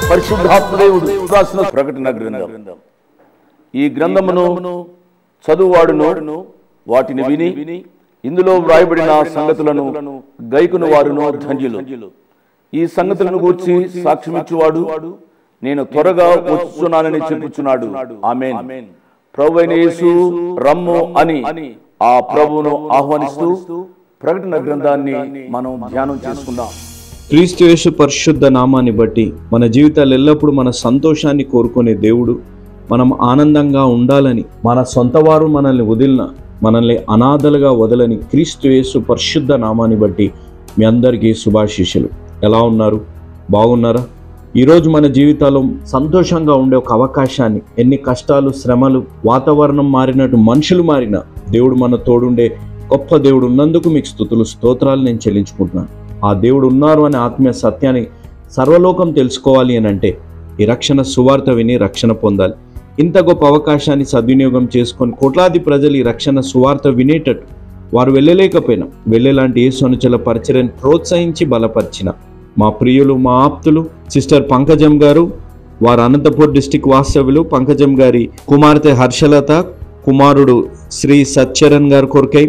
పరిశుద్ధాత్మదేవుడు రాసిన ప్రకటన గ్రంథం. ఈ గ్రంథమును చదువువాడును వాటిని విని ఇందులో వ్రాయబడిన సంగతులను గైకును వారును ధన్యులు. ఈ సంగతులను గూర్చి సాక్ష్యమిచ్చువాడు నేను త్వరగా వచ్చుచున్నానని చెప్పుచున్నాడు. ఆమేన్. ప్రభువైన యేసు రమ్ము అని ఆ ప్రభువును ఆహ్వానిస్తూ ప్రకటన గ్రంథాన్ని మనం ధ్యానం చేసుకుందాం. క్రీస్తు యేసు పరిశుద్ధ నామాన్ని బట్టి మన జీవితాలు ఎల్లప్పుడూ మన సంతోషాన్ని కోరుకునే దేవుడు, మనం ఆనందంగా ఉండాలని, మన సొంత వారు మనల్ని వదిలిన, మనల్ని అనాథలుగా వదలని క్రీస్తు యేసు పరిశుద్ధ నామాన్ని బట్టి మీ అందరికీ శుభాశీస్సులు. ఎలా ఉన్నారు? బాగున్నారా? ఈరోజు మన జీవితాల్లో సంతోషంగా ఉండే ఒక అవకాశాన్ని, ఎన్ని కష్టాలు, శ్రమలు, వాతావరణం మారినట్టు, మనుషులు మారినా దేవుడు మన తోడుండే గొప్ప దేవుడు ఉన్నందుకు మీకు స్తుతులు, స్తోత్రాలు నేను చెల్లించుకుంటున్నాను. ఆ దేవుడు ఉన్నారు అనే ఆత్మీయ సత్యాన్ని సర్వలోకం తెలుసుకోవాలి అని అంటే ఈ రక్షణ సువార్త విని రక్షణ పొందాలి. ఇంత గొప్ప అవకాశాన్ని సద్వినియోగం చేసుకొని కోట్లాది ప్రజలు ఈ రక్షణ సువార్త వినేటట్టు, వారు వెళ్ళలేకపోయినా వెళ్ళేలాంటి యేసు అనుచల పరిచర్యను ప్రోత్సహించి బలపరిచిన మా ప్రియులు, మా ఆప్తులు సిస్టర్ పంకజం గారు, వారు అనంతపూర్ డిస్టిక్ వాస్తవ్యులు, పంకజం గారి కుమార్తె హర్షలత, కుమారుడు శ్రీ సచ్చరణ్ గారి కొరకై,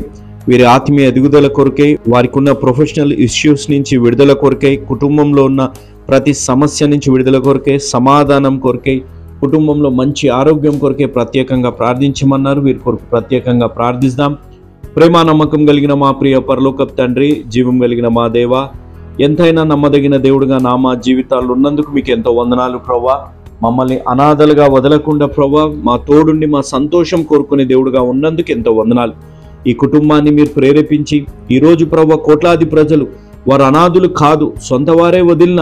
వీరి ఆత్మీయ ఎదుగుదల కొరకై, వారికి ఉన్న ప్రొఫెషనల్ ఇష్యూస్ నుంచి విడుదల కొరకై, కుటుంబంలో ఉన్న ప్రతి సమస్య నుంచి విడుదల కొరకై, సమాధానం కొరకై, కుటుంబంలో మంచి ఆరోగ్యం కొరకే ప్రత్యేకంగా ప్రార్థించమన్నారు. వీరి కొరకు ప్రత్యేకంగా ప్రార్థిస్తాం. ప్రేమ నమ్మకం కలిగిన మా ప్రియ పరలోకపు తండ్రి, జీవం కలిగిన మా దేవ, ఎంతైనా నమ్మదగిన దేవుడుగా మా జీవితాల్లో ఉన్నందుకు మీకు ఎంతో వందనాలు ప్రభువా. మమ్మల్ని అనాథలుగా వదలకుండా ప్రభువా, మా తోడుండి మా సంతోషం కోరుకునే దేవుడుగా ఉన్నందుకు ఎంతో వందనాలు. ఈ కుటుంబాన్ని మీరు ప్రేరేపించి ఈరోజు ప్రభువా కోట్లాది ప్రజలు వారు అనాథులు కాదు, సొంత వారే వదిలిన,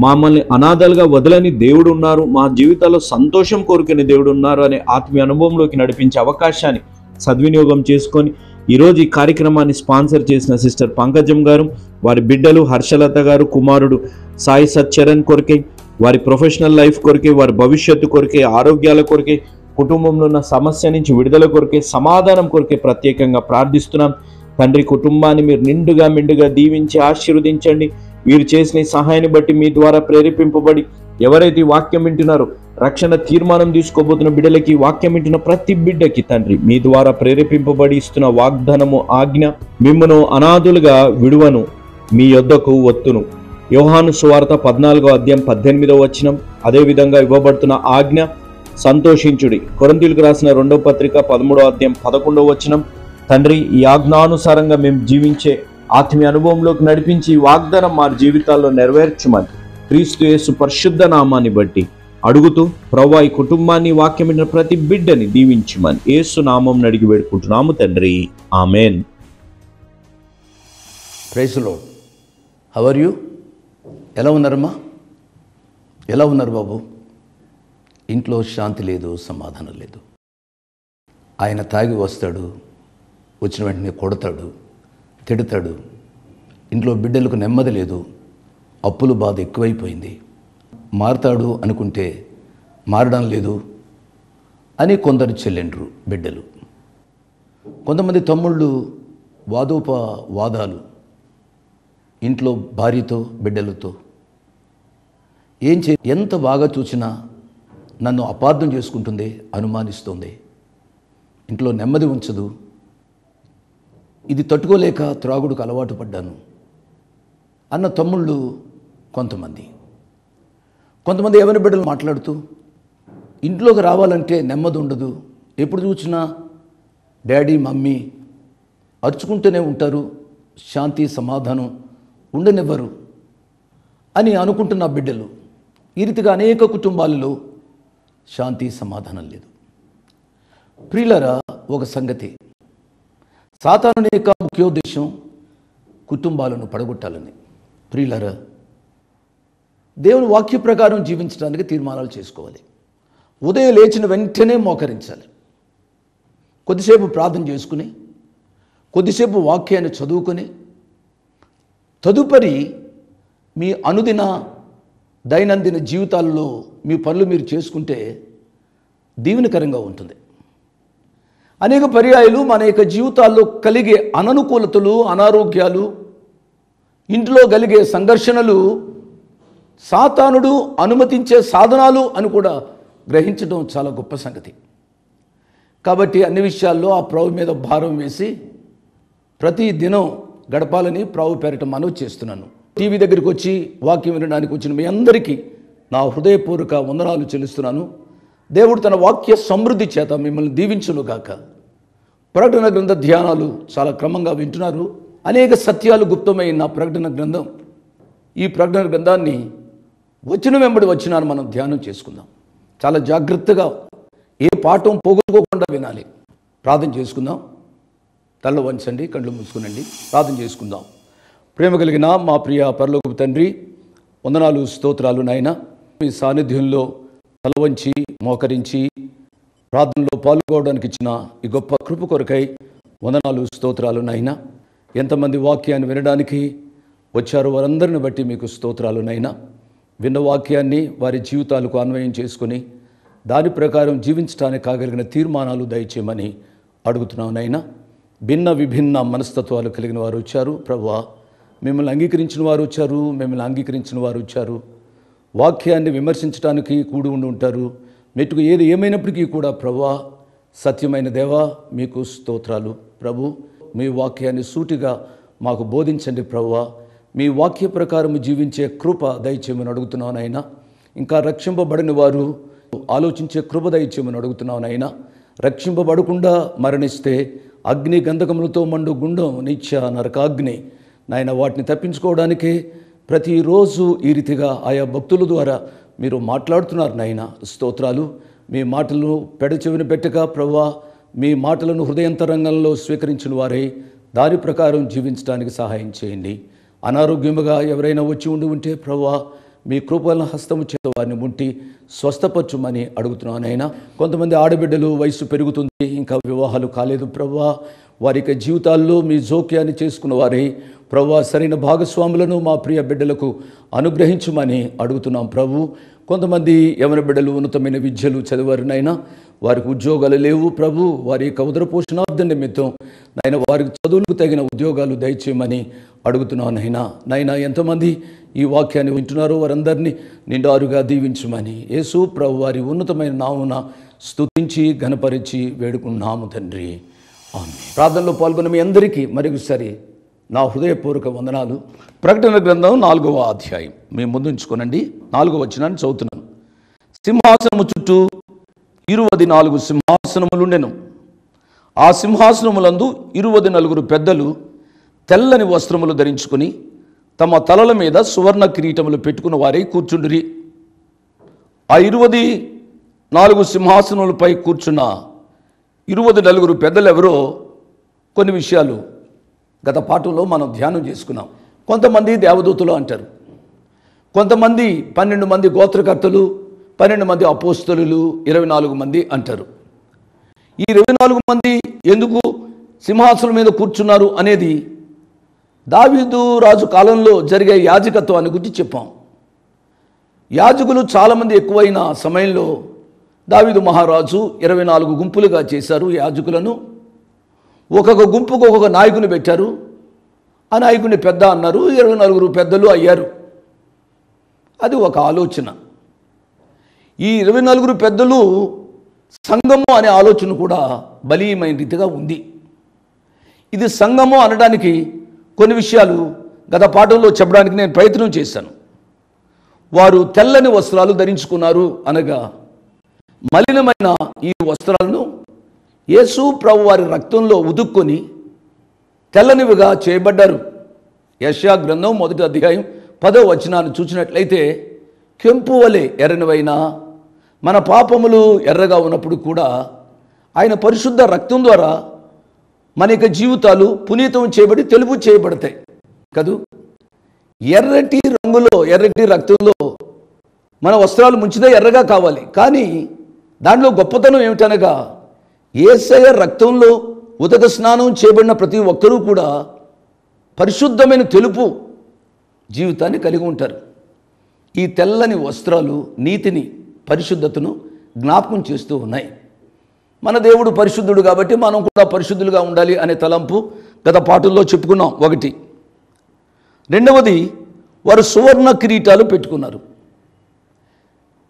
మమ్మల్ని అనాథలుగా వదలని దేవుడు ఉన్నారు, మా జీవితాల్లో సంతోషం కోరుకునే దేవుడు ఉన్నారు అనే ఆత్మీయ అనుభవంలోకి నడిపించే అవకాశాన్ని సద్వినియోగం చేసుకొని ఈరోజు ఈ కార్యక్రమాన్ని స్పాన్సర్ చేసిన సిస్టర్ పంకజం గారు, వారి బిడ్డలు హర్షలత గారు, కుమారుడు సాయి సచ్చరణ్ కొరకే, వారి ప్రొఫెషనల్ లైఫ్ కొరకే, వారి భవిష్యత్తు కొరకే, ఆరోగ్యాల కొరకే, కుటుంబంలో ఉన్న సమస్య నుంచి విడుదల కొరకే, సమాధానం కొరకే ప్రత్యేకంగా ప్రార్థిస్తున్నాం. తండ్రి, కుటుంబాన్ని మీరు మెండుగా దీవించి ఆశీర్వదించండి. వీరు చేసిన ఈ సహాయాన్ని బట్టి మీ ద్వారా ప్రేరేపింపబడి ఎవరైతే వాక్యం వింటున్నారో, రక్షణ తీర్మానం తీసుకోబోతున్న బిడ్డలకి, వాక్యం వింటున్న ప్రతి బిడ్డకి తండ్రి మీ ద్వారా ప్రేరేపింపబడి ఇస్తున్న వాగ్దానము, ఆజ్ఞ, మిమ్మను అనాథులుగా విడువను, మీ యొద్దకు వత్తును. యోహాను సువార్త 14వ అధ్యాయం 18వ వచనం. అదేవిధంగా ఇవ్వబడుతున్న ఆజ్ఞ, సంతోషించుడి. కొరింథీయులకు రాసిన 2వ పత్రిక 13వ అధ్యాయం 11వ వచనం. తండ్రి, ఈ ఆజ్ఞానుసారంగా మేము జీవించే ఆత్మీయ అనుభవంలోకి నడిపించి వాగ్దానం మా జీవితాల్లో నెరవేర్చమని క్రీస్తు యేసు పరిశుద్ధ నామాన్ని బట్టి అడుగుతూ ప్రభువా, ఈ కుటుంబాన్ని, వాక్యం విన్న ప్రతి బిడ్డని దీవించమని యేసు నామం అడిగి వేడుకుంటున్నాము తండ్రి. Amen. Praise the lord. How are you? ఎలా ఉన్నారమ్మా? ఎలా ఉన్నారు బాబు? ఇంట్లో శాంతి లేదు, సమాధానం లేదు. ఆయన తాగి వస్తాడు, వచ్చిన వెంటనే కొడతాడు, తిడతాడు. ఇంట్లో బిడ్డలకు నెమ్మది లేదు, అప్పుల బాధ ఎక్కువైపోయింది. మారతాడు అనుకుంటే మారడం లేదు అని కొందరు చెల్లెండ్రు బిడ్డలు. కొంతమంది తమ్ముళ్ళు వాదోపవాదాలు ఇంట్లో భార్యతో, బిడ్డలతో. ఎంత బాగా చూసినా నన్ను అపార్థం చేసుకుంటుంది, అనుమానిస్తుంది, ఇంట్లో నెమ్మది ఉంచదు, ఇది తట్టుకోలేక త్రాగుడుకు అలవాటు పడ్డాను అన్న తమ్ముళ్ళు కొంతమంది. ఎవరి బిడ్డలు మాట్లాడుతూ ఇంట్లోకి రావాలంటే నెమ్మది ఉండదు, ఎప్పుడు చూసినా డాడీ మమ్మీ అరుచుకుంటూనే ఉంటారు, శాంతి సమాధానం ఉండనివ్వరు అని అనుకుంటున్న బిడ్డలు. ఈ రీతిగా అనేక కుటుంబాలలో శాంతి సమాధానం లేదు. ప్రియులారా, ఒక సంగతి, సాతాను యొక్క ముఖ్యోద్దేశం కుటుంబాలను పడగొట్టాలని. ప్రియులారా, దేవుని వాక్య ప్రకారం జీవించడానికి తీర్మానాలు చేసుకోవాలి. ఉదయం లేచిన వెంటనే మోకరించాలి, కొద్దిసేపు ప్రార్థన చేసుకుని, కొద్దిసేపు వాక్యాన్ని చదువుకొని, తదుపరి మీ అనుదిన దైనందిన జీవితాల్లో మీ పనులు మీరు చేసుకుంటే దీవెనకరంగా ఉంటుంది. అనేక పర్యాయాలు మన యొక్క జీవితాల్లో కలిగే అననుకూలతలు, అనారోగ్యాలు, ఇంట్లో కలిగే సంఘర్షణలు సాతానుడు అనుమతించే సాధనాలు అని కూడా గ్రహించడం చాలా గొప్ప సంగతి. కాబట్టి అన్ని విషయాల్లో ఆ ప్రభు మీద భారం వేసి ప్రతి దినం గడపాలని ప్రభు పేరిట మనవి చేస్తున్నాను. టీవీ దగ్గరికి వచ్చి వాక్యం వినడానికి వచ్చిన మీ అందరికీ నా హృదయపూర్వక వందనాలు చెల్లిస్తున్నాను. దేవుడు తన వాక్య సమృద్ధి చేత మిమ్మల్ని దీవించునుగాక. ప్రకటన గ్రంథ ధ్యానాలు చాలా క్రమంగా వింటున్నారు. అనేక సత్యాలు గుప్తమైన ప్రకటన గ్రంథం. ఈ ప్రకటన గ్రంథాన్ని వచ్చిన వెంబడి వచ్చినాను మనం ధ్యానం చేసుకుందాం. చాలా జాగ్రత్తగా ఏ పాఠం పోగొట్టుకోకుండా వినాలి. ప్రార్థన చేసుకుందాం. తల్ల వంచండి, కళ్ళు మూసుకునండి, ప్రార్థన చేసుకుందాం. ప్రేమ కలిగిన మా ప్రియ పరలోకపు తండ్రి, వందనాలు స్తోత్రాలు నాయన. మీ సాన్నిధ్యంలో తల వంచి మోకరించి ప్రార్థనలో పాల్గొనడానికి ఇచ్చిన ఈ గొప్ప కృప కొరకై వందనాలు స్తోత్రాలు నాయన. ఎంతమంది వాక్యాన్ని వినడానికి వచ్చారో వారందరిని బట్టి మీకు స్తోత్రాలు నాయన. విన్న వాక్యాన్ని వారి జీవితాలకు అన్వయం చేసుకుని దాని ప్రకారం జీవించడానికి కాగలిగిన తీర్మానాలు దయచేయమని అడుగుతున్నాను నాయన. భిన్న విభిన్న మనస్తత్వాలు కలిగిన వారు వచ్చారు ప్రభువా. మిమ్మల్ని అంగీకరించిన వారు వచ్చారు, మిమ్మల్ని అంగీకరించిన వారు వచ్చారు. వాక్యాన్ని విమర్శించడానికి కూడి ఉండి ఉంటారు. మెట్టుకు ఏది ఏమైనప్పటికీ కూడా ప్రభువా, సత్యమైన దేవా మీకు స్తోత్రాలు ప్రభు. మీ వాక్యాన్ని సూటిగా మాకు బోధించండి ప్రభువా. మీ వాక్య ప్రకారం జీవించే కృప దయచేయమని అడుగుతున్నాను ఆయన. ఇంకా రక్షింపబడిన వారు ఆలోచించే కృప దయచేయమని అడుగుతున్నాను ఆయన. రక్షింపబడకుండా మరణిస్తే అగ్ని గంధకములతో మండు గుండం నిత్య నరకాగ్ని నాయన. వాటిని తప్పించుకోవడానికే ప్రతిరోజు ఈ రీతిగా ఆయా భక్తుల ద్వారా మీరు మాట్లాడుతున్నారు నాయన. స్తోత్రాలు. మీ మాటలను పెడచెవిని పెట్టక ప్రభువా, మీ మాటలను హృదయంతరంగంలో స్వీకరించిన వారై దాని ప్రకారం జీవించడానికి సహాయం చేయండి. అనారోగ్యముగా ఎవరైనా వచ్చి ఉంటే ప్రభువా, మీ కృపల హస్తము చేత వారిని ముట్టి స్వస్థపరచుమని అడుగుతున్నానైనా. కొంతమంది ఆడబిడ్డలు వయసు పెరుగుతుంది, ఇంకా వివాహాలు కాలేదు ప్రభువా. వారి జీవితాల్లో మీ జోక్యాన్ని చేసుకున్న వారై ప్రభువా, సరైన భాగస్వాములను మా ప్రియ బిడ్డలకు అనుగ్రహించమని అడుగుతున్నాం ప్రభు. కొంతమంది యవన బిడ్డలు ఉన్నతమైన విద్యలు చదివారునైనా వారికి ఉద్యోగాలు లేవు ప్రభు. వారి యొక్క ఉదర పోషణార్థం నిమిత్తం నాయన వారికి చదువులకు తగిన ఉద్యోగాలు దయచేయమని అడుగుతున్నాను నైనా. నైనా ఎంతమంది ఈ వాక్యాన్ని వింటున్నారో వారందరినీ నిండారుగా దీవించమని యేసు ప్రభు వారి ఉన్నతమైన నామున స్తుతించి ఘనపరిచి వేడుకున్నాము తండ్రి. ఆమేన్. ప్రార్థనలో పాల్గొన్న మీ అందరికీ మరొకసారి నా హృదయపూర్వక వందనాలు. ప్రకటన గ్రంథం 4వ అధ్యాయం మీ ముందుంచుకోనండి. 4వ వచనాన్ని చదువుతున్నాను. సింహాసనము చుట్టూ 24 సింహాసనములుండెను. ఆ సింహాసనములందు 24 పెద్దలు తెల్లని వస్త్రములు ధరించుకుని తమ తలల మీద సువర్ణ కిరీటములు పెట్టుకున్న వారై కూర్చుండిరి. ఆ 24 సింహాసనములపై కూర్చున్న 24 పెద్దలు ఎవరో కొన్ని విషయాలు గత పాఠంలో మనం ధ్యానం చేసుకున్నాం. కొంతమంది దేవదూతలు అంటారు, కొంతమంది 12 మంది గోత్రకర్తలు, 12 మంది అపోస్తలులు, 24 మంది అంటారు. ఈ 24 మంది ఎందుకు సింహాసనం మీద కూర్చున్నారు అనేది దావీదు రాజు కాలంలో జరిగే యాజకత్వాన్ని గురించి చెప్పాం. యాజకులు చాలామంది ఎక్కువైన సమయంలో దావీదు మహారాజు 24 గుంపులుగా చేశారు యాజకులను. ఒక్కొక్క గుంపుకు ఒక్కొక్క నాయకుని పెట్టారు. ఆ నాయకుని పెద్ద అన్నారు, 24 పెద్దలు అయ్యారు. అది ఒక ఆలోచన. ఈ 24 పెద్దలు సంఘము అనే ఆలోచన కూడా బలీయమైన రీతిగా ఉంది. ఇది సంఘము అనడానికి కొన్ని విషయాలు గత పాఠంలో చెప్పడానికి నేను ప్రయత్నం చేశాను. వారు తెల్లని వస్త్రాలు ధరించుకున్నారు అనగా మలినమైన ఈ వస్త్రాలను యేసు ప్రభు వారి రక్తంలో ఉదుక్కొని తెల్లనివిగా చేయబడ్డారు. యెషయా గ్రంథం 1వ అధ్యాయం 10వ వచనాన్ని చూసినట్లయితే, కెంపు వలె ఎర్రనివైన మన పాపములు ఎర్రగా ఉన్నప్పుడు కూడా ఆయన పరిశుద్ధ రక్తం ద్వారా మన యొక్క జీవితాలు పునీతం చేయబడి తెలుపు చేయబడతాయి కదూ. ఎర్రటి రంగులో, ఎర్రటి రక్తంలో మన వస్త్రాలు ముంచితే ఎర్రగా కావాలి. కానీ దాంట్లో గొప్పతనం ఏమిటనగా యేసయ్య రక్తంలో ఉదక స్నానం చేయబడిన ప్రతి ఒక్కరూ కూడా పరిశుద్ధమైన తెలుపు జీవితాన్ని కలిగి ఉంటారు. ఈ తెల్లని వస్త్రాలు నీతిని, పరిశుద్ధతను జ్ఞాపకం చేస్తూ ఉన్నాయి. మన దేవుడు పరిశుద్ధుడు కాబట్టి మనం కూడా పరిశుద్ధులుగా ఉండాలి అనే తలంపు గత పాఠంలో చెప్పుకున్నాం. ఒకటి. రెండవది, వారు సువర్ణ కిరీటాలు పెట్టుకున్నారు.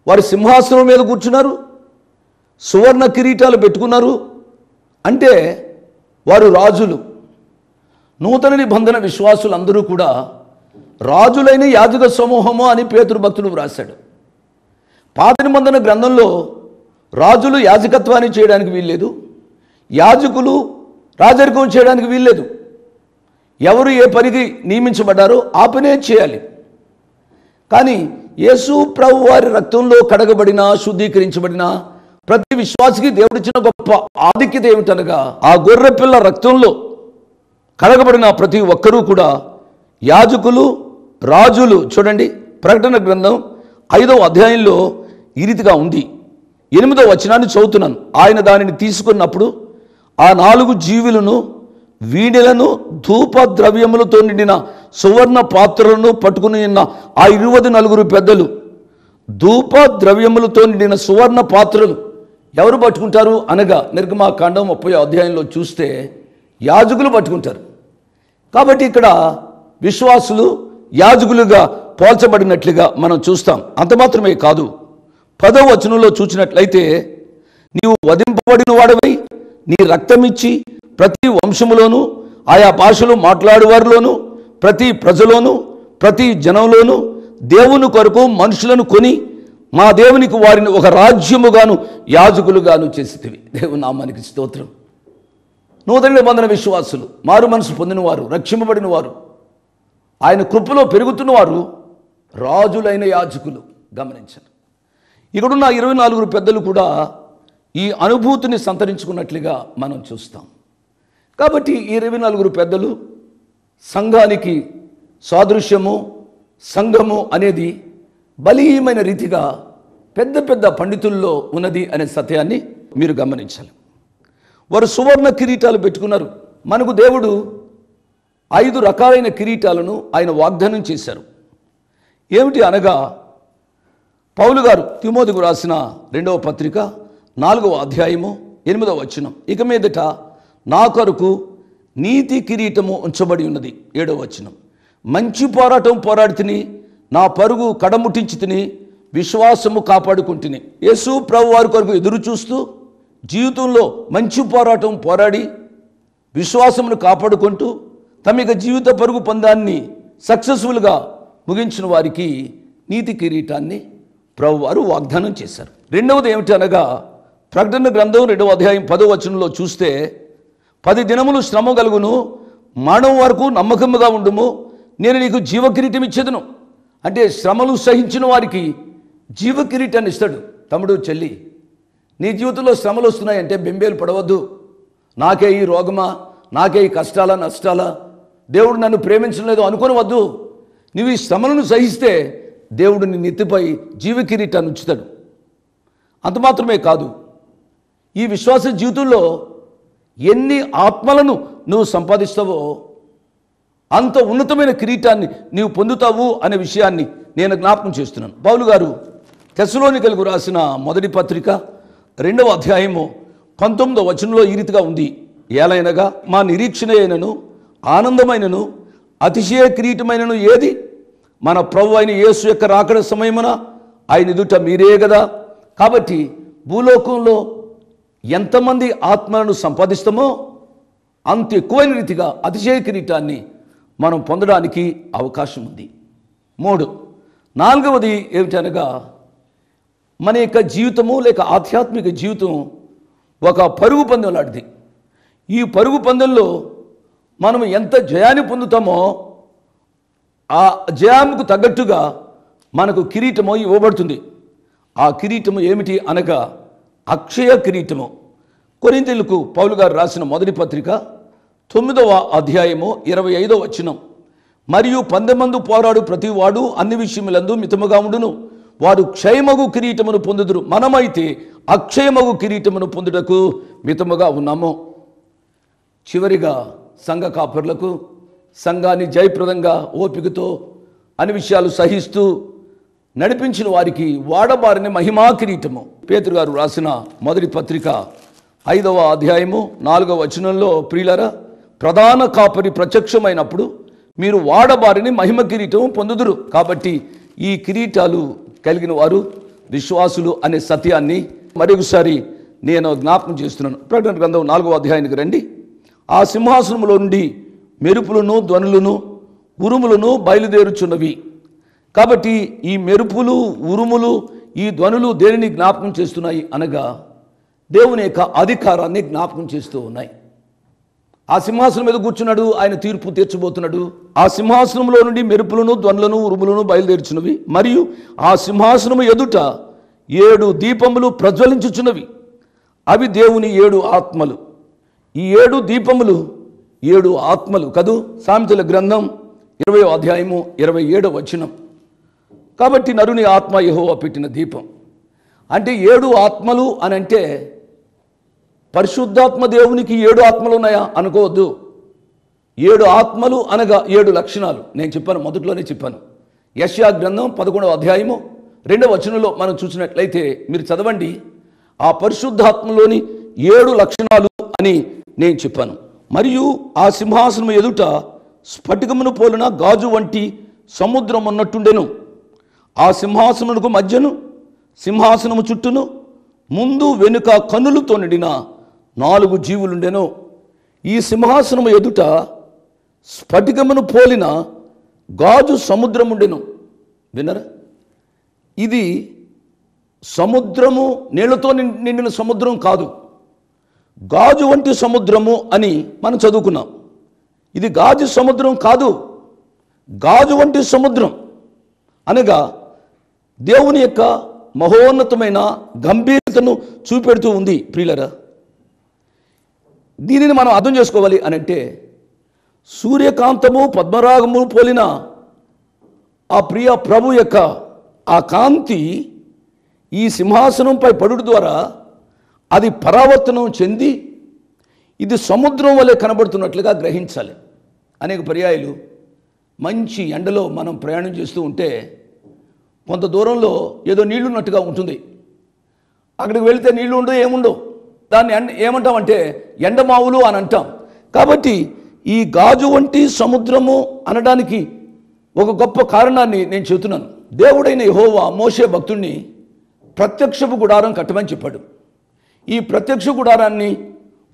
వారు సింహాసనం మీద కూర్చున్నారు, సువర్ణ కిరీటాలు పెట్టుకున్నారు. అంటే వారు రాజులు. నూతన నిబంధన విశ్వాసులందరూ కూడా రాజులైన యాజక సమూహము అని పేతురు భక్తుడు వ్రాశాడు. పాత నిబంధన గ్రంథంలో రాజులు యాజకత్వాన్ని చేయడానికి వీల్లేదు, యాజకులు రాజరికం చేయడానికి వీల్లేదు. ఎవరు ఏ పనికి నియమించబడ్డారో ఆ పనే చేయాలి. కానీ యేసు ప్రభు వారి రక్తంలో కడగబడిన, శుద్ధీకరించబడిన ప్రతి విశ్వాసికి దేవుడిచ్చిన గొప్ప ఆధిక్యత ఏమిటనగా, ఆ గొర్రెపిల్ల రక్తంలో కడగబడిన ప్రతి ఒక్కరూ కూడా యాజకులు, రాజులు. చూడండి, ప్రకటన గ్రంథం 5వ అధ్యాయంలో ఈ రీతిగా ఉంది. 8వ వచనాన్ని చదువుతున్నాను. ఆయన దానిని తీసుకున్నప్పుడు ఆ 4 జీవులను, వీణెలను, ధూప ద్రవ్యములతో నిండిన సువర్ణ పాత్రలను పట్టుకుని ఉన్న ఆ 24 పెద్దలు. ధూప ద్రవ్యములతో నిండిన సువర్ణ పాత్రలు ఎవరు పట్టుకుంటారు అనగా, నిర్గమాకాండం 30వ అధ్యాయంలో చూస్తే యాజకులు పట్టుకుంటారు. కాబట్టి ఇక్కడ విశ్వాసులు యాజకులుగా పోల్చబడినట్లుగా మనం చూస్తాం. అంత మాత్రమే కాదు, 10వ వచనంలో చూసినట్లయితే, నీవు వధింపబడిన వాడవై నీ రక్తమిచ్చి ప్రతి వంశములోను, ఆయా భాషలు మాట్లాడేవారిలోను, ప్రతి ప్రజలోను, ప్రతి జనంలోను దేవుని కొరకు మనుషులను కొని మా దేవునికి వారిని ఒక రాజ్యముగాను యాజకులుగాను చేసితివి. దేవుని నామానికి స్తోత్రం. నూతన నిబంధన విశ్వాసులు, మారు మనసు పొందినవారు, రక్షింపబడిన వారు, ఆయన కృపలో పెరుగుతున్నవారు రాజులైన యాజకులు. గమనించండి, ఇక్కడున్న 24 పెద్దలు కూడా ఈ అనుభూతిని సంతరించుకున్నట్లుగా మనం చూస్తాం. కాబట్టి ఈ 24 పెద్దలు సంఘానికి సాదృశ్యము. సంఘము అనేది బలీయమైన రీతిగా పెద్ద పెద్ద పండితుల్లో ఉన్నది అనే సత్యాన్ని మీరు గమనించాలి. వారు సువర్ణ కిరీటాలు పెట్టుకున్నారు. మనకు దేవుడు 5 రకాలైన కిరీటాలను ఆయన వాగ్దానం చేశారు. ఏమిటి అనగా, పౌలు గారు తిమోతికు రాసిన 2వ పత్రిక 4వ అధ్యాయము 8వ వచనం, ఇక మీదట నా కొరకు నీతి కిరీటము ఉంచబడి ఉన్నది. 7వ వచనం, మంచి పోరాటం పోరాడి తిని, నా పరుగు కడముట్టించి తిని, విశ్వాసము కాపాడుకుంటుని. యేసు ప్రభు వారి కొరకు ఎదురు చూస్తూ జీవితంలో మంచి పోరాటం పోరాడి విశ్వాసమును కాపాడుకుంటూ తమ యొక్క జీవిత పరుగు పందాన్ని సక్సెస్ఫుల్గా ముగించిన వారికి నీతి కిరీటాన్ని ప్రభు వారు వాగ్దానం చేశారు. రెండవది ఏమిటి అనగా, ప్రకటన గ్రంథం 2వ అధ్యాయం 10వ వచనంలో చూస్తే, 10 దినములు శ్రమ కలుగును, మరణం వరకు నమ్మకముగా ఉండుము, నేను నీకు జీవ కిరీటం ఇచ్చేదను. అంటే శ్రమలు సహించిన వారికి జీవ కిరీటాన్ని ఇస్తాడు. తమ్ముడు, చెల్లి, నీ జీవితంలో శ్రమలు వస్తున్నాయంటే బెంబేలు పడవద్దు. నాకే ఈ రోగమా, నాకే ఈ కష్టాలా, నష్టాలా, దేవుడు నన్ను ప్రేమించలేదు అనుకోనవద్దు. నువ్వు ఈ శ్రమలను సహిస్తే దేవుడు నీ నెత్తిపై జీవ కిరీటాన్ని ఉంచుతాడు. అంత మాత్రమే కాదు, ఈ విశ్వాస జీవితంలో ఎన్ని ఆత్మలను నువ్వు సంపాదిస్తావో అంత ఉన్నతమైన కిరీటాన్ని నీవు పొందుతావు అనే విషయాన్ని నేను జ్ఞాపకం చేస్తున్నాను. పౌలు గారు తెస్సలోనికలకు రాసిన 1వ పత్రిక 2వ అధ్యాయము 19వ వచనంలో ఈ రీతిగా ఉంది. ఏలైనగా మా నిరీక్షణ అయినను ఆనందమైనను అతిశయ కిరీటమైనను ఏది? మన ప్రభు అయిన యేసు యొక్క రాకడ సమయమున ఆయన ఎదుట మీరే కదా. కాబట్టి భూలోకంలో ఎంతమంది ఆత్మలను సంపాదిస్తామో అంత ఎక్కువైన రీతిగా అతిశయ కిరీటాన్ని మనం పొందడానికి అవకాశం ఉంది. 3, 4వది ఏమిటనగా, మన యొక్క జీవితము లేక ఆధ్యాత్మిక జీవితం ఒక పరుగు పందెం లాంటిది. ఈ పరుగు పందెంలో మనం ఎంత జయాన్ని పొందుతామో ఆ జయానికి తగ్గట్టుగా మనకు కిరీటము ఇవ్వబడుతుంది. ఆ కిరీటము ఏమిటి అనగా అక్షయ కిరీటము. కొరింథీయులకు పౌలు గారు రాసిన 1వ పత్రిక 9వ అధ్యాయము 25వ వచనం, మరియు 10 మంది పోరాడు ప్రతి వాడు అన్ని విషయములందు మితముగా ఉండును, వారు క్షయమగు కిరీటమును పొందుదురు, మనమైతే అక్షయమగు కిరీటమును పొందుటకు మితముగా ఉన్నాము. చివరిగా సంఘ కాపరులకు సంఘాన్ని జయప్రదంగా ఓపికతో అన్ని విషయాలు సహిస్తూ నడిపించిన వారికి వాడబారిన మహిమా కిరీటము. పేతురు గారు రాసిన 1వ పత్రిక 5వ అధ్యాయము 4వ వచనంలో, ప్రియులరా, ప్రధాన కాపరి ప్రత్యక్షమైనప్పుడు మీరు వాడబారిని మహిమ కిరీటం పొందుదురు. కాబట్టి ఈ కిరీటాలు కలిగిన వారు విశ్వాసులు అనే సత్యాన్ని మరొకసారి నేను జ్ఞాపకం చేస్తున్నాను. ప్రకటన గ్రంథం 4వ అధ్యాయానికి రండి. ఆ సింహాసనంలో నుండి మెరుపులను, ధ్వనులను, ఉరుములను బయలుదేరుచున్నవి. కాబట్టి ఈ మెరుపులు, ఉరుములు, ఈ ధ్వనులు దేనిని జ్ఞాపకం చేస్తున్నాయి అనగా దేవుని యొక్క అధికారాన్ని జ్ఞాపకం చేస్తూ ఉన్నాయి. ఆ సింహాసనం మీద కూర్చున్నాడు, ఆయన తీర్పు తీర్చబోతున్నాడు. ఆ సింహాసనంలో నుండి మెరుపులను, ధ్వనులను, ఉరుములను బయలుదేరుచున్నవి. మరియు ఆ సింహాసనము ఎదుట 7 దీపములు ప్రజ్వలించుచున్నవి. అవి దేవుని 7 ఆత్మలు. ఈ 7 దీపములు 7 ఆత్మలు కదూ. సామెతల గ్రంథం 20వ అధ్యాయము 27వ వచనం. కాబట్టి నరుని ఆత్మ యెహోవా పెట్టిన దీపం. అంటే 7 ఆత్మలు అని అంటే పరిశుద్ధాత్మ దేవునికి 7 ఆత్మలు ఉన్నాయా అనుకోవద్దు. 7 ఆత్మలు అనగా 7 లక్షణాలు. నేను చెప్పాను, మొదట్లోనే చెప్పాను. యెషయా గ్రంథం 11వ అధ్యాయము 2వ వచనంలో మనం చూసినట్లయితే మీరు చదవండి. ఆ పరిశుద్ధాత్మలోని 7 లక్షణాలు అని నేను చెప్పాను. మరియు ఆ సింహాసనం ఎదుట స్ఫటికమును పోలిన గాజు వంటి సముద్రం ఉన్నట్టుండెను. ఆ సింహాసనమునకు మధ్యను, సింహాసనము చుట్టూను, ముందు వెనుక కన్నులతో నిండిన 4 జీవులుండెను. ఈ సింహాసనము ఎదుట స్ఫటికమును పోలిన గాజు సముద్రం ఉండెను. వినరా? ఇది సముద్రము, నీళ్లతో నిండిన సముద్రం కాదు, గాజు వంటి సముద్రము అని మనం చదువుకున్నాం. ఇది గాజు సముద్రం కాదు, గాజు వంటి సముద్రం అనగా దేవుని యొక్క మహోన్నతమైన గంభీరతను చూపెడుతూ ఉంది. ప్రియులరా, దీనిని మనం అర్థం చేసుకోవాలి అని అంటే సూర్యకాంతము, పద్మరాగము పోలిన ఆ ప్రియ ప్రభు యొక్క ఆ కాంతి ఈ సింహాసనంపై పడుట ద్వారా అది పరావర్తనం చెంది ఇది సముద్రం వలె కనబడుతున్నట్లుగా గ్రహించాలి. అనేక పర్యాయాలు మంచి ఎండలో మనం ప్రయాణం చేస్తూ ఉంటే కొంత దూరంలో ఏదో నీళ్లున్నట్టుగా ఉంటుంది. అక్కడికి వెళితే నీళ్లు ఉండవు, ఏముండవు. దాన్ని ఏమంటామంటే ఎండమావులు అని అంటాం. కాబట్టి ఈ గాజు వంటి సముద్రము అనడానికి ఒక గొప్ప కారణాన్ని నేను చెబుతున్నాను. దేవుడైన యెహోవా మోషే భక్తుడిని ప్రత్యక్షపు గుడారం కట్టమని చెప్పాడు. ఈ ప్రత్యక్ష గుడారాన్ని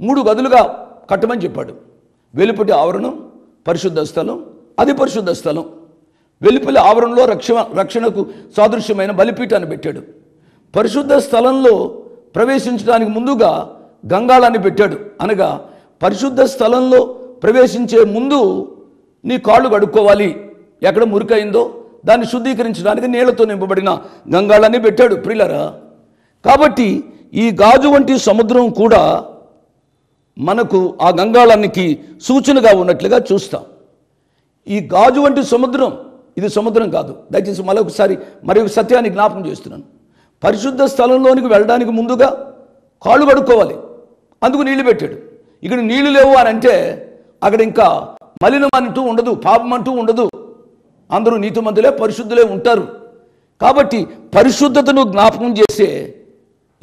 3 గదులుగా కట్టమని చెప్పాడు. వెలుపటి ఆవరణం, పరిశుద్ధ స్థలం, అది పరిశుద్ధ స్థలం. వెలుపలి ఆవరణలో రక్షణకు సాదృశ్యమైన బలిపీఠాన్ని పెట్టాడు. పరిశుద్ధ స్థలంలో ప్రవేశించడానికి ముందుగా గంగాళాన్ని పెట్టాడు. అనగా పరిశుద్ధ స్థలంలో ప్రవేశించే ముందు నీ కాళ్ళు కడుక్కోవాలి. ఎక్కడ మురికైందో దాన్ని శుద్ధీకరించడానికి నీళ్లతో నింపబడిన గంగాళాన్ని పెట్టాడు. ప్రియులరా, కాబట్టి ఈ గాజు వంటి సముద్రం కూడా మనకు ఆ గంగాళానికి సూచనగా ఉన్నట్లుగా చూస్తాం. ఈ గాజు వంటి సముద్రం ఇది సముద్రం కాదు. దయచేసి మరొకసారి ఒక సత్యాన్ని జ్ఞాపకం చేస్తున్నాను. పరిశుద్ధ స్థలంలోనికి వెళ్ళడానికి ముందుగా కాళ్ళు కడుక్కోవాలి, అందుకు నీళ్లు పెట్టాడు. ఇక్కడ నీళ్లు లేవు అని అంటే అక్కడ ఇంకా మలినం అంటూ ఉండదు, పాపం అంటూ ఉండదు. అందరూ నీతిమంతులే, పరిశుద్ధులే ఉంటారు. కాబట్టి పరిశుద్ధతను జ్ఞాపకం చేసే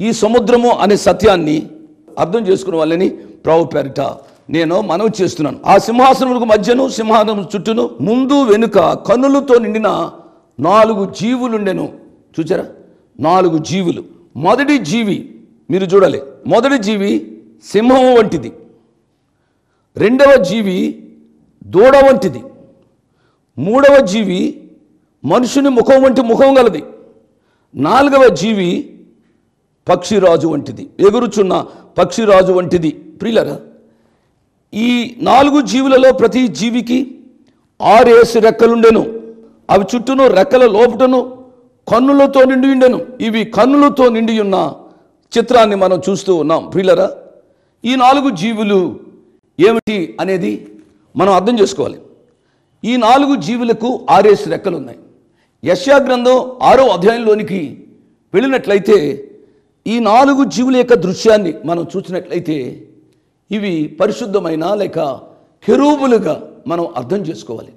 ఈ సముద్రము అనే సత్యాన్ని అర్థం చేసుకునే వాళ్ళని ప్రభు పేరిట నేను మనవి చేస్తున్నాను. ఆ సింహాసనములకు మధ్యను, సింహాసనం చుట్టూను, ముందు వెనుక కన్నులతో నిండిన 4 జీవులుండెను. చూచారా? 4 జీవులు. మొదటి జీవి మీరు చూడాలి. మొదటి జీవి సింహం వంటిది, రెండవ జీవి దూడ వంటిది, మూడవ జీవి మనుషుని ముఖం వంటి ముఖం గలది, నాలుగవ జీవి పక్షిరాజు వంటిది, ఎగురుచున్న పక్షిరాజు వంటిది. ప్రియులరా, ఈ 4 జీవులలో ప్రతి జీవికి 6 రెక్కలుండెను. అవి చుట్టూను రెక్కల లోపటను కన్నులతో నిండి ఉండెను. ఇవి కన్నులతో నిండి ఉన్న చిత్రాన్ని మనం చూస్తూ ఉన్నాం. ప్రియులరా, ఈ 4 జీవులు ఏమిటి అనేది మనం అర్థం చేసుకోవాలి. ఈ 4 జీవులకు 6 రెక్కలు ఉన్నాయి. యెషయా గ్రంథం 6వ అధ్యాయంలోనికి వెళ్ళినట్లయితే ఈ 4 జీవుల యొక్క దృశ్యాన్ని మనం చూసినట్లయితే ఇవి పరిశుద్ధమైన లేక కెరూబులుగా మనం అర్థం చేసుకోవాలి.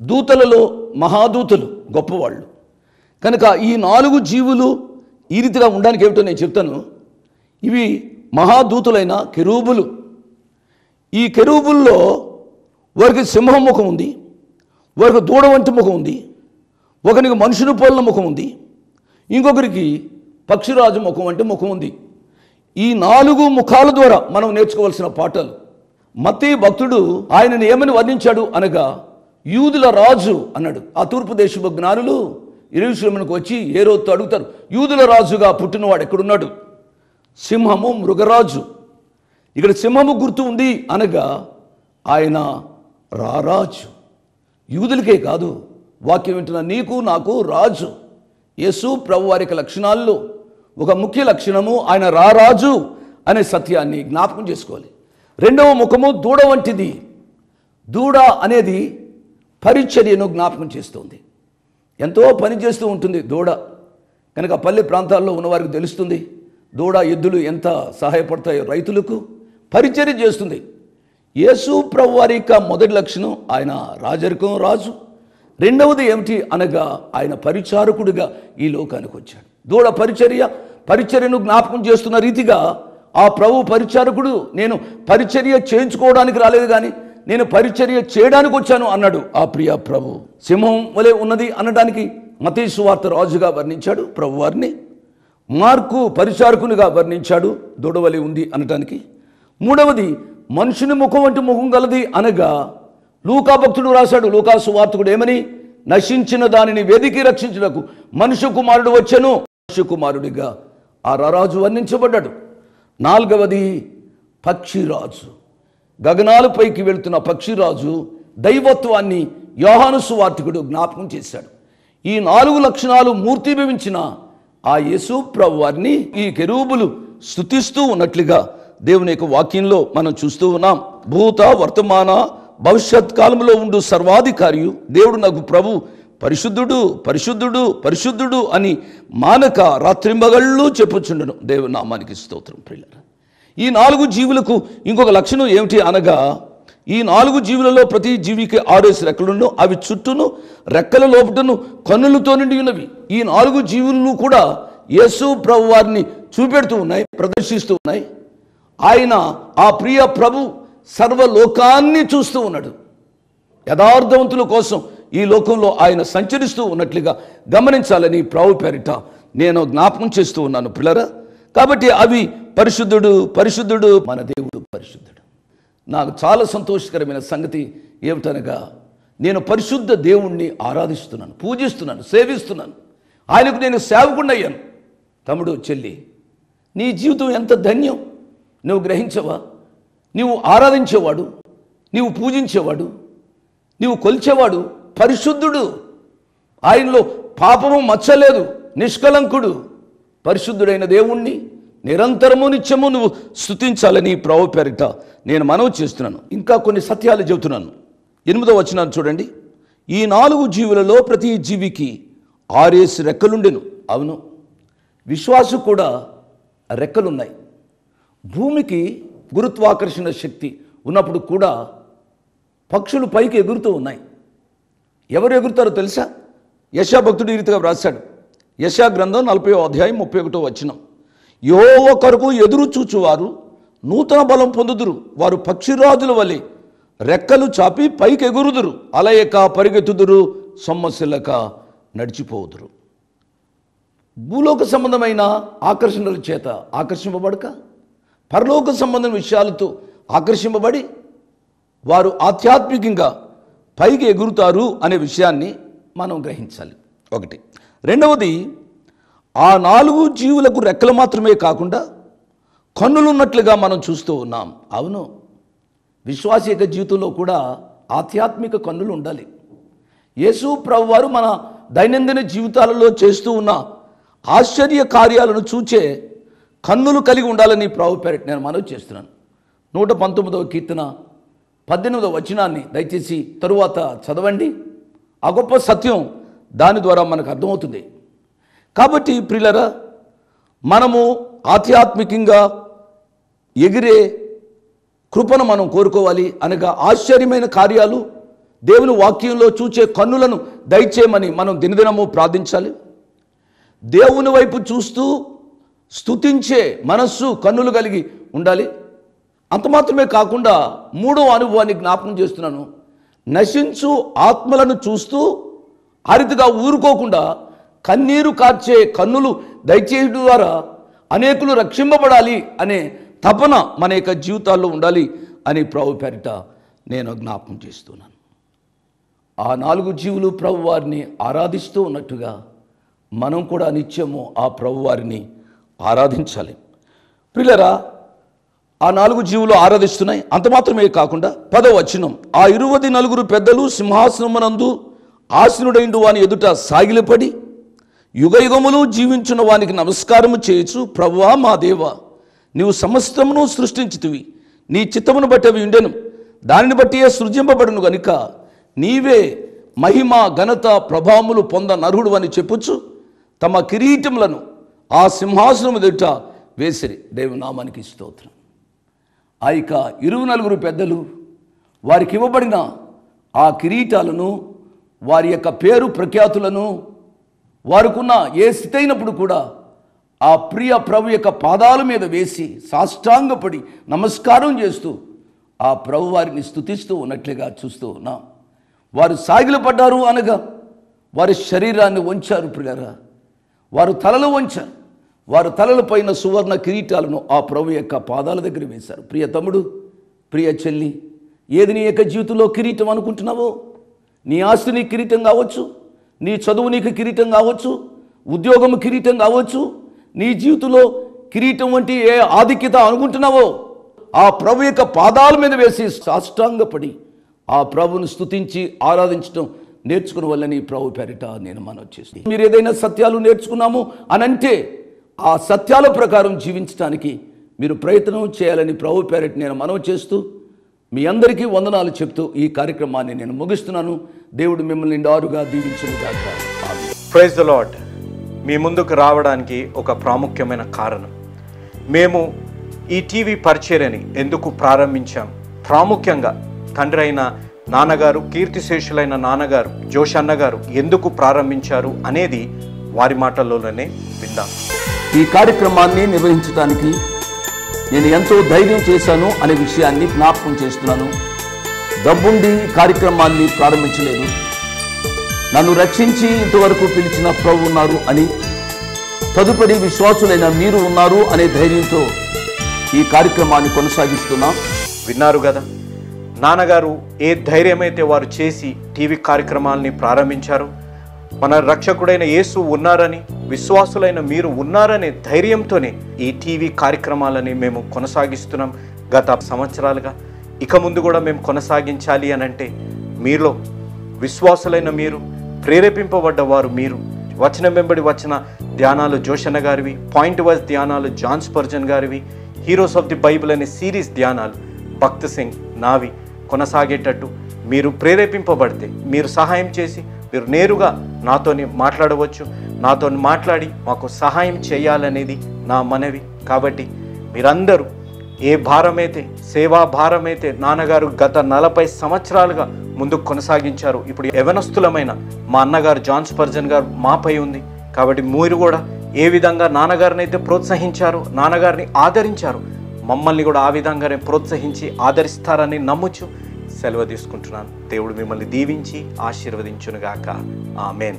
దూతలలో మహాదూతలు గొప్పవాళ్ళు కనుక ఈ 4 జీవులు ఈ రీతిగా ఉండడానికి ఏమిటో నేను చెప్తాను. ఇవి మహాదూతులైన కెరూబులు. ఈ కెరూబుల్లో వారికి సింహం ముఖం ఉంది, వారికి దూడ వంటి ముఖం ఉంది, ఒకనికి మనుషుని పోలిన ముఖం ఉంది, ఇంకొకరికి పక్షిరాజు ముఖం అంటే ముఖం ఉంది. ఈ 4 ముఖాల ద్వారా మనం నేర్చుకోవాల్సిన పాఠాలు. మత్తయి భక్తుడు ఆయనను ఏమని వర్ణించాడు అనగా యూదుల రాజు అన్నాడు. ఆ తూర్పు దేశపు జ్ఞానులు యెరూషలేమునకు వచ్చి హేరోదుతో అడుగుతారు, యూదుల రాజుగా పుట్టినవాడు ఎక్కడున్నాడు? సింహము, మృగరాజు. ఇక్కడ సింహము గుర్తు ఉంది అనగా ఆయన రారాజు. యూదులకే కాదు, వాక్యం వింటున్న నీకు నాకు రాజు. యేసు ప్రభు వారి లక్షణాల్లో ఒక ముఖ్య లక్షణము ఆయన రారాజు అనే సత్యాన్ని జ్ఞాపకం చేసుకోవాలి. రెండవ ముఖము దూడ వంటిది. దూడ అనేది పరిచర్యను జ్ఞాపకం చేస్తుంది. ఎంతో పని చేస్తూ ఉంటుంది దూడ. కనుక పల్లె ప్రాంతాల్లో ఉన్నవారికి తెలుస్తుంది దూడ ఎద్దులు ఎంత సహాయపడతాయో రైతులకు. పరిచర్య చేస్తుంది. యేసు ప్రభు వారి మొదటి లక్షణం ఆయన రాజరికం, రాజు. రెండవది ఏమిటి అనగా ఆయన పరిచారకుడిగా ఈ లోకానికి వచ్చాడు. దూడ పరిచర్యను జ్ఞాపకం చేస్తున్న రీతిగా ఆ ప్రభు పరిచారకుడు నేను పరిచర్య చేయించుకోవడానికి రాలేదు కానీ నేను పరిచర్య చేయడానికి వచ్చాను అన్నాడు ఆ ప్రియ ప్రభు. సింహం వలె ఉన్నది అనడానికి మత్తయి సువార్త రాజుగా వర్ణించాడు ప్రభువారిని. మార్కు పరిచారకునిగా వర్ణించాడు దూడ వలె ఉంది అనటానికి. మూడవది మనుషుని ముఖం వంటి ముఖం గలది అనగా లూకా భక్తుడు రాశాడు. లూకా సువార్తకుడు ఏమని? నశించిన దానిని వెదికి రక్షించుటకు మనుష్య కుమారుడు వచ్చెను. మనుష్య కుమారుడిగా ఆ రారాజు వర్ణించబడ్డాడు. నాలుగవది పక్షిరాజు. గగనాలపైకి వెళుతున్న పక్షిరాజు దైవత్వాన్ని యోహాను సువార్తికుడు జ్ఞాపకం చేశాడు. ఈ 4 లక్షణాలు మూర్తిభవించిన ఆ యేసు ప్రభు వారిని ఈ కెరూబులు స్తుతిస్తూ ఉన్నట్లుగా దేవుని యొక్క వాక్యంలో మనం చూస్తూ ఉన్నాం. భూత వర్తమాన భవిష్యత్ కాలంలో ఉండు సర్వాధికారియు దేవుడు నాకు ప్రభు పరిశుద్ధుడు పరిశుద్ధుడు పరిశుద్ధుడు అని మానక రాత్రింబగళ్ళు చెప్పుచుండను. దేవుని నామానికి స్తోత్రం. ప్రియులారా, ఈ 4 జీవులకు ఇంకొక లక్షణం ఏమిటి అనగా ఈ 4 జీవులలో ప్రతి జీవికి 6 రెక్కలుండు. అవి చుట్టూను రెక్కల లోపటను కన్నులతో నిండి ఉన్నవి. ఈ 4 జీవులు కూడా యేసు ప్రభు వారిని చూపెడుతూ ఉన్నాయి, ప్రదర్శిస్తూ ఉన్నాయి. ఆయన ఆ ప్రియ ప్రభు సర్వలోకాన్ని చూస్తూ ఉన్నాడు. యథార్థవంతుల కోసం ఈ లోకంలో ఆయన సంచరిస్తూ ఉన్నట్లుగా గమనించాలని ప్రభు పేరిట నేను జ్ఞాపకం చేస్తూ ఉన్నాను పిల్లరా. కాబట్టి అవి పరిశుద్ధుడు పరిశుద్ధుడు, మన దేవుడు పరిశుద్ధుడు. నాకు చాలా సంతోషకరమైన సంగతి ఏమిటనగా నేను పరిశుద్ధ దేవుణ్ణి ఆరాధిస్తున్నాను, పూజిస్తున్నాను, సేవిస్తున్నాను. ఆయనకు నేను సేవకుడిని అయ్యాను. తమ్ముడు, చెల్లి, నీ జీవితం ఎంత ధన్యం. నువ్వు గ్రహించవా? నీవు ఆరాధించేవాడు, నీవు పూజించేవాడు, నీవు కొలిచేవాడు పరిశుద్ధుడు. ఆయనలో పాపము మచ్చలేదు, నిష్కలంకుడు. పరిశుద్ధుడైన దేవుణ్ణి నిరంతరము నిత్యము నువ్వు స్తుతించాలని ప్రభు పేరిట నేను మనవి చేస్తున్నాను. ఇంకా కొన్ని సత్యాలు చెబుతున్నాను. 8వ వచనాన్ని చూడండి. ఈ 4 జీవులలో ప్రతి జీవికి 6 రెక్కలుండెను. అవును, విశ్వాసు కూడా రెక్కలున్నాయి. భూమికి గురుత్వాకర్షణ శక్తి ఉన్నప్పుడు కూడా పక్షులు పైకి ఎగురుతూ ఉన్నాయి. ఎవరు ఎగురుతారో తెలుసా? యెషయా భక్తుడు ఈ రీతిగా వ్రాశాడు. యెషయా గ్రంథం 40వ అధ్యాయం 31వ వచనం. యెహోవా కొరకు ఎదురు చూచువారు నూతన బలం పొందుదురు. వారు పక్షిరాజుల వలె రెక్కలు చాపి పైకి ఎగురుదురు. అలయక పరిగెత్తుదురు, సొమ్మసిల్లక నడిచిపోదురు. భూలోక సంబంధమైన ఆకర్షణల చేత ఆకర్షింపబడక పరలోక సంబంధం విషయాలతో ఆకర్షింపబడి వారు ఆధ్యాత్మికంగా పైకి ఎగురుతారు అనే విషయాన్ని మనం గ్రహించాలి. ఒకటి. రెండవది, ఆ 4 జీవులకు రెక్కలు మాత్రమే కాకుండా కన్నులున్నట్లుగా మనం చూస్తూ ఉన్నాం. అవును, విశ్వాస యొక్క జీవితంలో కూడా ఆధ్యాత్మిక కన్నులు ఉండాలి. యేసు ప్రభు వారు మన దైనందిన జీవితాలలో చేస్తూ ఉన్న ఆశ్చర్య కార్యాలను చూచే కన్నులు కలిగి ఉండాలని ప్రభు పేరిట నేను మనవి చేస్తున్నాను. 119వ కీర్తన 18వ వచనాన్ని దయచేసి తరువాత చదవండి. ఆ గొప్ప సత్యం దాని ద్వారా మనకు అర్థమవుతుంది. కాబట్టి ప్రియులారా, మనము ఆధ్యాత్మికంగా ఎగిరే కృపను మనం కోరుకోవాలి. అనగా ఆశ్చర్యమైన కార్యాలు దేవుని వాక్యంలో చూచే కన్నులను దయచేయమని మనం దినదినము ప్రార్థించాలి. దేవుని వైపు చూస్తూ స్తుతించే మనస్సు, కన్నులు కలిగి ఉండాలి. అంత మాత్రమే కాకుండా 3వ అనుభవాన్ని జ్ఞాపకం చేస్తున్నాను. నశించు ఆత్మలను చూస్తూ ఆ రీతిగా ఊరుకోకుండా కన్నీరు కార్చే కన్నులు దయచేయడం ద్వారా అనేకులు రక్షింపబడాలి అనే తపన మన యొక్క జీవితాల్లో ఉండాలి అని ప్రభు పేరిట నేను జ్ఞాపకం చేస్తున్నాను. ఆ 4 జీవులు ప్రభు వారిని ఆరాధిస్తూ ఉన్నట్టుగా మనం కూడా నిత్యము ఆ ప్రభు వారిని ఆరాధించాలి. ప్రియులారా, ఆ 4 జీవులు ఆరాధిస్తున్నాయి. అంత మాత్రమే కాకుండా 10వ వచనం, ఆ 24 పెద్దలు సింహాసనమునందు ఆసీనుడైండు వాని ఎదుట సాగిలపడి యుగయుగములు జీవించున్న వానికి నమస్కారము చేయొచ్చు. ప్రభువా మా దేవా, నీవు సమస్తమును సృష్టించితివి, నీ చిత్తమును బట్టి అవి ఉండెను, దానిని బట్టి సృజింపబడును గనుక నీవే మహిమ ఘనత ప్రభావములు పొంద నరుడు అని చెప్పుచు తమ కిరీటములను ఆ సింహాసనము ఎదుట వేసిరి. దేవునామానికి స్తోత్రం. ఆ ఇక 24 పెద్దలు వారికి ఇవ్వబడిన ఆ కిరీటాలను, వారి యొక్క పేరు ప్రఖ్యాతులను, వారికున్న ఏ స్థితి అయినప్పుడు కూడా ఆ ప్రియ ప్రభు యొక్క పాదాల మీద వేసి సాష్టాంగపడి నమస్కారం చేస్తూ ఆ ప్రభు వారిని స్తుతిస్తూ ఉన్నట్లుగా చూస్తూ ఉన్నాం. వారు సాగిలపడ్డారు అనగా వారి శరీరాన్ని వంచారు. ప్రియులారా, వారు తలలు వంచారు. వారు తలలపైన సువర్ణ కిరీటాలను ఆ ప్రభు యొక్క పాదాల దగ్గర వేశారు. ప్రియ తమ్ముడు, ప్రియ చెల్లి, ఏది నీ యొక్క జీవితంలో కిరీటం అనుకుంటున్నావో? నీ ఆస్తి నీ కిరీటం కావచ్చు, నీ చదువు నీకు కిరీటం కావచ్చు, ఉద్యోగం కిరీటం కావచ్చు. నీ జీవితంలో కిరీటం వంటి ఏ ఆధిక్యత అనుకుంటున్నావో ఆ ప్రభు యొక్క పాదాల మీద వేసి సాష్టాంగపడి ఆ ప్రభును స్తుతించి ఆరాధించడం నేర్చుకున్న వల్లని ప్రభు పేరిట నేను మనవి చేస్తాను. మీరు ఏదైనా సత్యాలు నేర్చుకున్నాము అని అంటే ఆ సత్యాల ప్రకారం జీవించడానికి మీరు ప్రయత్నం చేయాలని ప్రభు పేరిట నేను మనవి చేస్తూ మీ అందరికీ వందనాలు చెప్తూ ఈ కార్యక్రమాన్ని నేను ముగిస్తున్నాను. దేవుడు మిమ్మల్ని నిండారుగా దీవించునుగాక. ఆమేన్. Praise the lord. మీ ముందుకు రావడానికి ఒక ప్రాముఖ్యమైన కారణం, మేము ఈ టీవీ పరిచర్యని ఎందుకు ప్రారంభించాం, ప్రాముఖ్యంగా తండ్రి అయిన నాన్నగారు, కీర్తిశేషులైన నాన్నగారు జోష్ అన్నగారు ఎందుకు ప్రారంభించారు అనేది వారి మాటల్లోనే విందాం. ఈ కార్యక్రమాన్ని నిర్వహించడానికి నేను ఎంతో ధైర్యం చేశాను అనే విషయాన్ని జ్ఞాపకం చేస్తున్నాను. డబ్బుండి కార్యక్రమాన్ని ప్రారంభించలేదు. నన్ను రక్షించి ఇంతవరకు పిలిచిన ప్రభు ఉన్నారు అని, తదుపరి విశ్వాసులైన మీరు ఉన్నారు అనే ధైర్యంతో ఈ కార్యక్రమాన్ని కొనసాగిస్తున్నాం. విన్నారు కదా, నాన్నగారు ఏ ధైర్యమైతే వారు చేసి టీవీ కార్యక్రమాలని ప్రారంభించారు. మన రక్షకుడైన యేసు ఉన్నారని, విశ్వాసులైన మీరు ఉన్నారనే ధైర్యంతోనే ఈ టీవీ కార్యక్రమాలని మేము కొనసాగిస్తున్నాం గత సంవత్సరాలుగా. ఇక ముందు కూడా మేము కొనసాగించాలి అని అంటే మీలో విశ్వాసులైన మీరు, ప్రేరేపింపబడ్డవారు మీరు, వచనం వెంబడి వచ్చిన ధ్యానాలు జోషన్న గారివి, పాయింట్ వైజ్ ధ్యానాలు జాన్ స్పర్జన్ గారివి, హీరోస్ ఆఫ్ ది బైబిల్ అనే సిరీస్ ధ్యానాలు భక్త్ సింగ్ నావి కొనసాగేటట్టు మీరు ప్రేరేపింపబడితే, మీరు సహాయం చేసి మీరు నేరుగా నాతోని మాట్లాడవచ్చు. నాతో మాట్లాడి మాకు సహాయం చేయాలనేది నా మనవి. కాబట్టి మీరందరూ ఏ భారమైతే, సేవా భారమైతే నాన్నగారు గత 40 సంవత్సరాలుగా ముందుకు కొనసాగించారు, ఇప్పుడు యవనస్తులమైన మా అన్నగారు జాన్ స్పర్జన్ గారు మాపై ఉంది. కాబట్టి మీరు కూడా ఏ విధంగా నాన్నగారిని అయితే ప్రోత్సహించారు, నాన్నగారిని ఆదరించారు, మమ్మల్ని కూడా ఆ విధంగానే ప్రోత్సహించి ఆదరిస్తారని నమ్ముచు సెలవు తీసుకుంటున్నాను. దేవుడు మిమ్మల్ని దీవించి ఆశీర్వదించునుగాక. ఆమేన్.